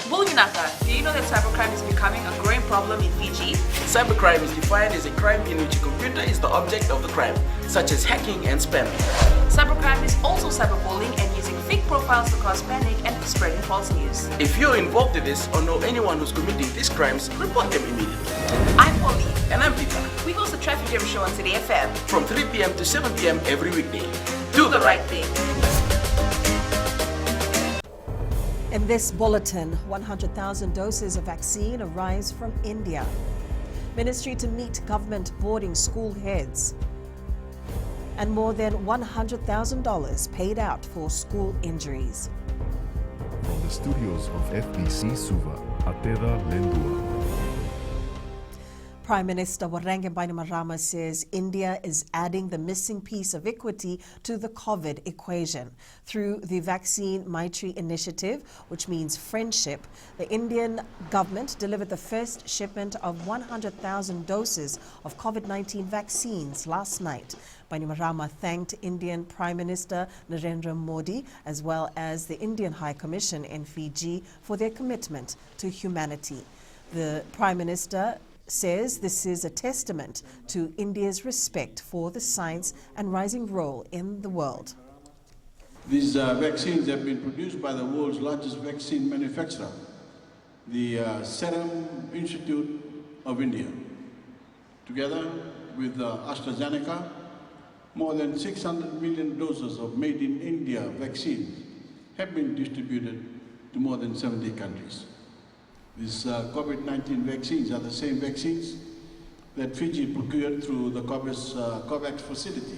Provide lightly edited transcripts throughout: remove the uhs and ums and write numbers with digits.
Bulginaka, do you know that cybercrime is becoming a growing problem in Fiji? Cybercrime is defined as a crime in which a computer is the object of the crime, such as hacking and spamming. Cybercrime is also cyberbullying and using fake profiles to cause panic and spreading false news. If you're involved in this or know anyone who's committing these crimes, report them immediately. I'm Polly. And I'm Peter. We host the Traffic Jam Show on City FM. From 3 p.m. to 7 p.m. every weekday. Do the right thing. In this bulletin, 100,000 doses of vaccine arrives from India. Ministry to meet government boarding school heads. And more than $100,000 paid out for school injuries. From the studios of FBC Suva, Atera Lendua. Prime Minister Waranga Bainimarama says India is adding the missing piece of equity to the COVID equation. Through the Vaccine Maitri initiative, which means friendship, the Indian government delivered the first shipment of 100,000 doses of COVID-19 vaccines last night. Bainimarama thanked Indian Prime Minister Narendra Modi as well as the Indian High Commission in Fiji for their commitment to humanity. The Prime Minister says this is a testament to India's respect for the science and rising role in the world. These vaccines have been produced by the world's largest vaccine manufacturer, the Serum Institute of India. Together with AstraZeneca, more than 600 million doses of made in India vaccines have been distributed to more than 70 countries. These COVID-19 vaccines are the same vaccines that Fiji procured through the COVAX facility.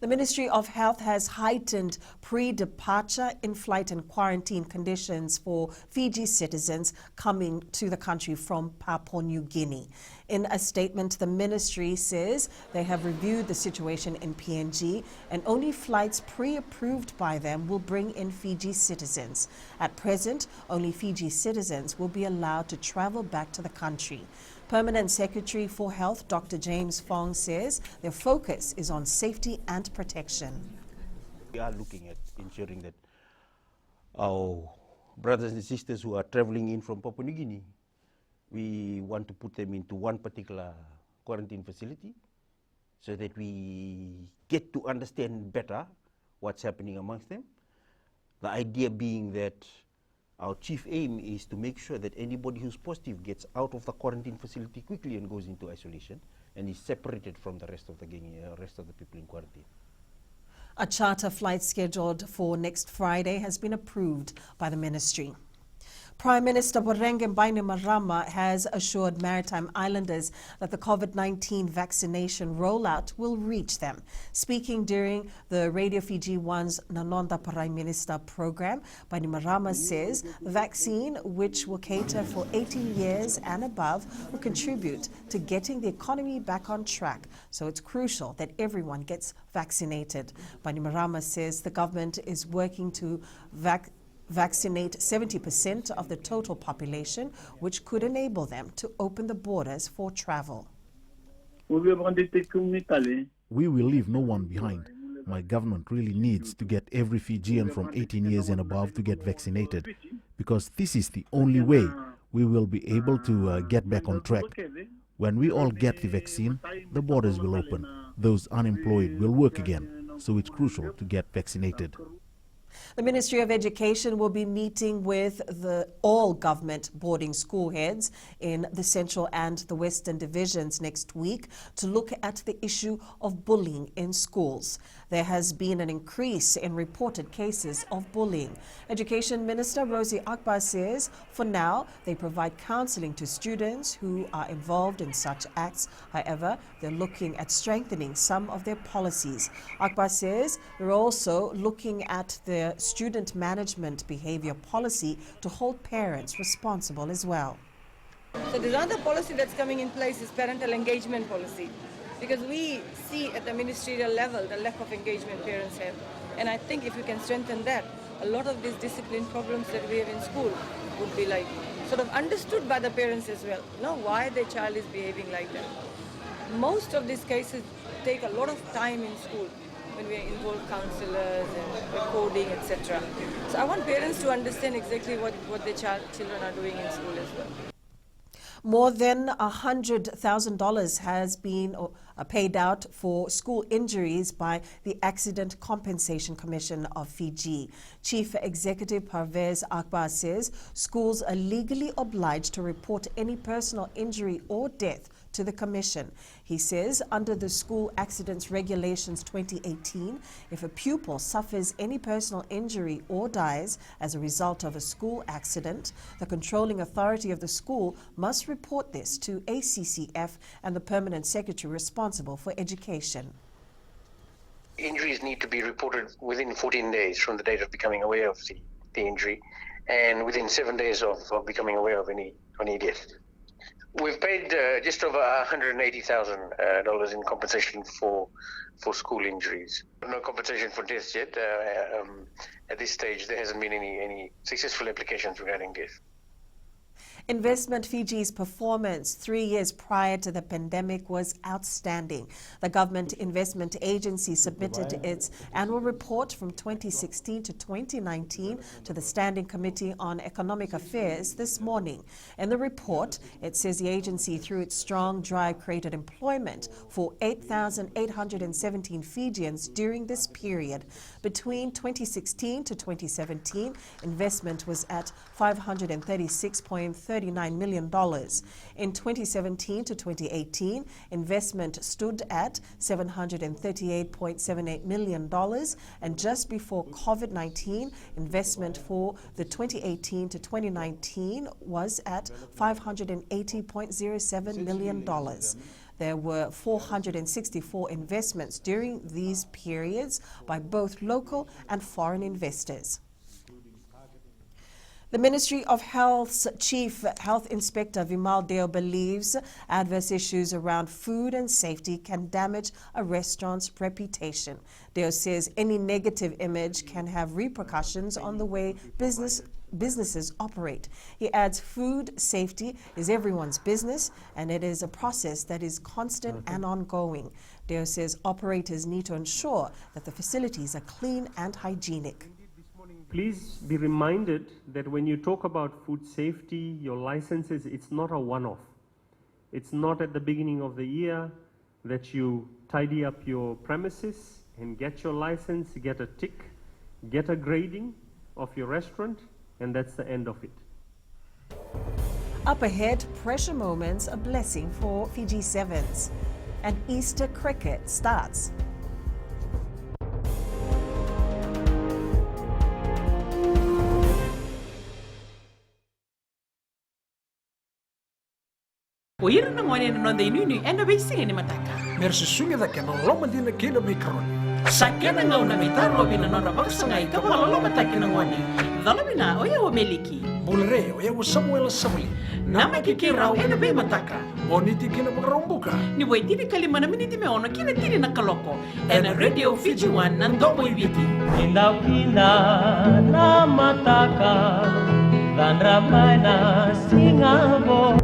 The Ministry of Health has heightened pre-departure, in-flight and quarantine conditions for Fiji citizens coming to the country from Papua New Guinea. In a statement, the ministry says they have reviewed the situation in PNG and only flights pre-approved by them will bring in Fiji citizens. At present, only Fiji citizens will be allowed to travel back to the country. Permanent Secretary for Health, Dr. James Fong, says their focus is on safety and protection. We are looking at ensuring that our brothers and sisters who are traveling in from Papua New Guinea, we want to put them into one particular quarantine facility so that we get to understand better what's happening amongst them. The idea being that our chief aim is to make sure that anybody who's positive gets out of the quarantine facility quickly and goes into isolation and is separated from the rest of the rest of the people in quarantine. A charter flight scheduled for next Friday has been approved by the ministry. Prime Minister Waranga Bainimarama has assured maritime islanders that the COVID-19 vaccination rollout will reach them. Speaking during the Radio Fiji 1's Nanonda Prime Minister program, Bainimarama says the vaccine, which will cater for 18 years and above, will contribute to getting the economy back on track. So it's crucial that everyone gets vaccinated. Bainimarama says the government is working to vaccinate 70% of the total population, which could enable them to open the borders for travel. We will leave no one behind. My government really needs to get every Fijian from 18 years and above to get vaccinated, because this is the only way we will be able to get back on track. When we all get the vaccine, the borders will open. Those unemployed will work again, so it's crucial to get vaccinated. The Ministry of Education will be meeting with all government boarding school heads in the Central and the Western Divisions next week to look at the issue of bullying in schools. There has been an increase in reported cases of bullying. Education Minister Rosie Akbar says for now they provide counseling to students who are involved in such acts. However, they're looking at strengthening some of their policies. Akbar says they're also looking at the student management behavior policy to hold parents responsible as well. So the other policy that's coming in place is parental engagement policy, because we see at the ministerial level the lack of engagement parents have. And I think if you can strengthen that, a lot of these discipline problems that we have in school would be like sort of understood by the parents as well. Know why their child is behaving like that. Most of these cases take a lot of time in school. when we involve counselors and recording, etc. So I want parents to understand exactly what their children are doing in school as well. More than $100,000 has been paid out for school injuries by the Accident Compensation Commission of Fiji. Chief Executive Parvez Akbar says schools are legally obliged to report any personal injury or death to the Commission. He says under the School Accidents Regulations 2018, if a pupil suffers any personal injury or dies as a result of a school accident, the controlling authority of the school must report this to ACCF and the permanent secretary responsible for education. Injuries need to be reported within 14 days from the date of becoming aware of the injury, and within 7 days of becoming aware of any death. We've paid just over $180,000 in compensation for school injuries. No compensation for deaths yet. At this stage, there hasn't been any successful applications regarding death. Investment Fiji's performance 3 years prior to the pandemic was outstanding. The Government Investment Agency submitted its annual report from 2016 to 2019 to the Standing Committee on Economic Affairs this morning. In the report, it says the agency, through its strong drive, created employment for 8,817 Fijians during this period. Between 2016 to 2017, investment was at $536.39 million. In 2017 to 2018, investment stood at $738.78 million, and just before COVID-19, investment for the 2018 to 2019 was at $580.07 million. There were 464 investments during these periods by both local and foreign investors. The Ministry of Health's Chief Health Inspector Vimal Deo believes adverse issues around food and safety can damage a restaurant's reputation. Deo says any negative image can have repercussions on the way businesses operate. He adds food safety is everyone's business, and it is a process that is constant and ongoing. Deo says operators need to ensure that the facilities are clean and hygienic. Please be reminded that when you talk about food safety, your licenses, it's not a one-off. It's not at the beginning of the year that you tidy up your premises and get your license, get a tick, get a grading of your restaurant, and that's the end of it. Up ahead, pressure moments, a blessing for Fiji Sevens. And Easter cricket starts. Oira na ngone no de nuni ena be singa ni mataka. Merci sunga da kena loma dina kena mikron. Sakena ngau na mitaro bina no rabaksa ngai ka wala loma taki na ngone. Dala bina oya o meliki. Bulre oya o Samuel Samuli. Nama kikirau ena be mataka. Boniti kena magrombuka. Ni wai tiri kalima na miniti me ono kina tiri na kaloko. Ena Radio Fiji One na ndomo ibiti. Indau kina na mataka dan ramai na singabo.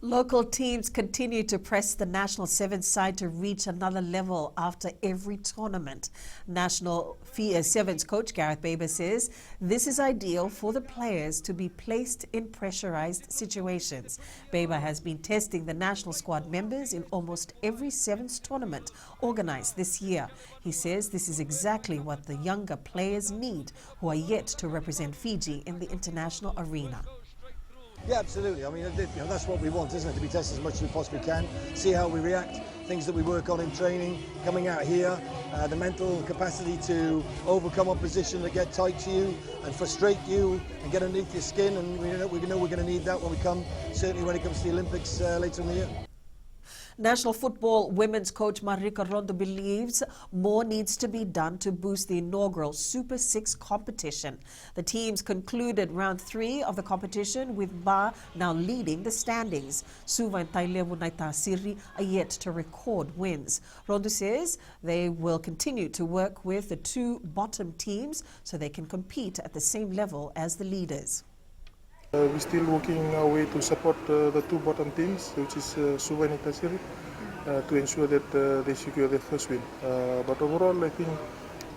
Local teams continue to press the National Sevens side to reach another level after every tournament. National Sevens coach Gareth Baber says this is ideal for the players to be placed in pressurized situations. Baber has been testing the national squad members in almost every Sevens tournament organized this year. He says this is exactly what the younger players need who are yet to represent Fiji in the international arena. Yeah, absolutely. I mean, that's what we want, isn't it? To be tested as much as we possibly can, see how we react, things that we work on in training, coming out here, the mental capacity to overcome opposition that get tight to you and frustrate you and get underneath your skin, and we know we're going to need that when we come, certainly when it comes to the Olympics later in the year. National Football Women's coach Marika Rondo believes more needs to be done to boost the inaugural Super 6 competition. The teams concluded round 3 of the competition with Ba now leading the standings. Suva and Tailevu Naitasiri are yet to record wins. Rondo says they will continue to work with the 2 bottom teams so they can compete at the same level as the leaders. We're still working our way to support the two bottom teams, which is Suva and Tasiri, to ensure that they secure their first win. But overall, I think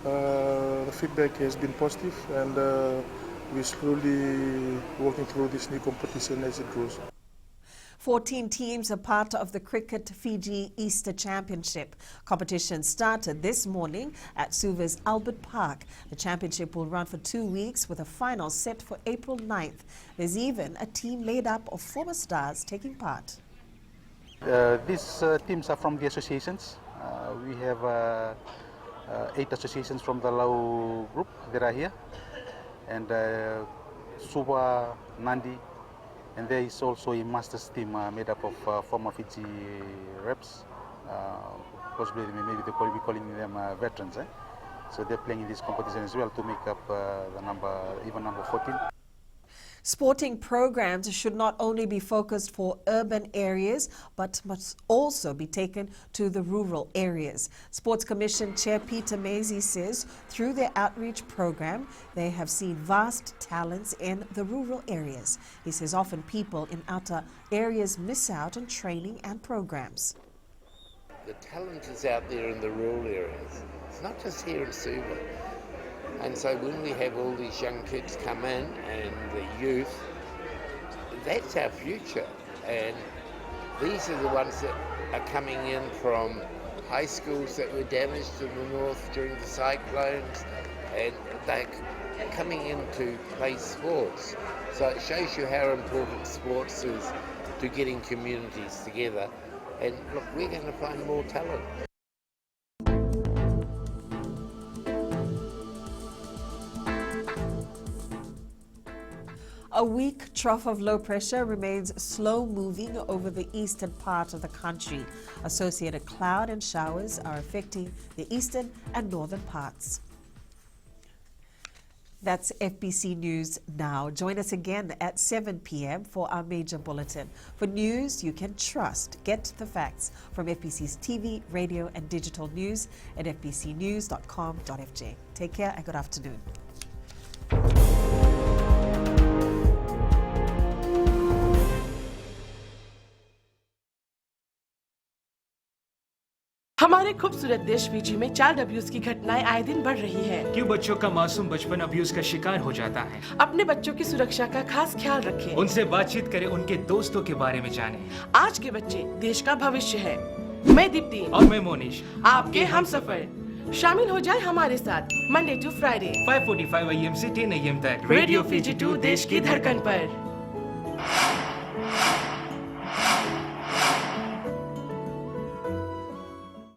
the feedback has been positive, and we're slowly working through this new competition as it grows. 14 teams are part of the Cricket Fiji Easter Championship. Competition started this morning at Suva's Albert Park. The championship will run for 2 weeks with a final set for April 9th. There's even a team made up of former stars taking part. These teams are from the associations. We have 8 associations from the Lau group that are here. And Suva, Nandi, and there is also a masters team made up of former Fiji reps. Possibly maybe they will be calling them veterans. So they're playing in this competition as well to make up the number 14. Sporting programs should not only be focused for urban areas, but must also be taken to the rural areas. Sports Commission Chair Peter Maisy says through their outreach program, they have seen vast talents in the rural areas. He says often people in outer areas miss out on training and programs. The talent is out there in the rural areas. It's not just here in Suva. And so when we have all these young kids come in and the youth, that's our future. And these are the ones that are coming in from high schools that were damaged in the north during the cyclones, and they're coming in to play sports. So it shows you how important sports is to getting communities together. And look, we're going to find more talent. A weak trough of low pressure remains slow moving over the eastern part of the country. Associated cloud and showers are affecting the eastern and northern parts. That's FBC News Now. Join us again at 7 p.m. for our major bulletin. For news you can trust, get the facts from FBC's TV, radio and digital news at fbcnews.com.fj. Take care and good afternoon. हमारे खूबसूरत देश Fiji में child abuse की घटनाएं आए दिन बढ़ रही हैं। क्यों बच्चों का मासूम बचपन अब्यूज का शिकार हो जाता है? अपने बच्चों की सुरक्षा का खास ख्याल रखें। उनसे बातचीत करें, उनके दोस्तों के बारे में जानें। आज के बच्चे देश का भविष्य है। मैं दीप्ति और मैं मोनिश, आपके हमसफर। शामिल हो जाए हमारे साथ मंडे टू फ्राइडे 5:45 AM से 10 AM तक रेडियो फिजी 2 देश की धड़कन पर।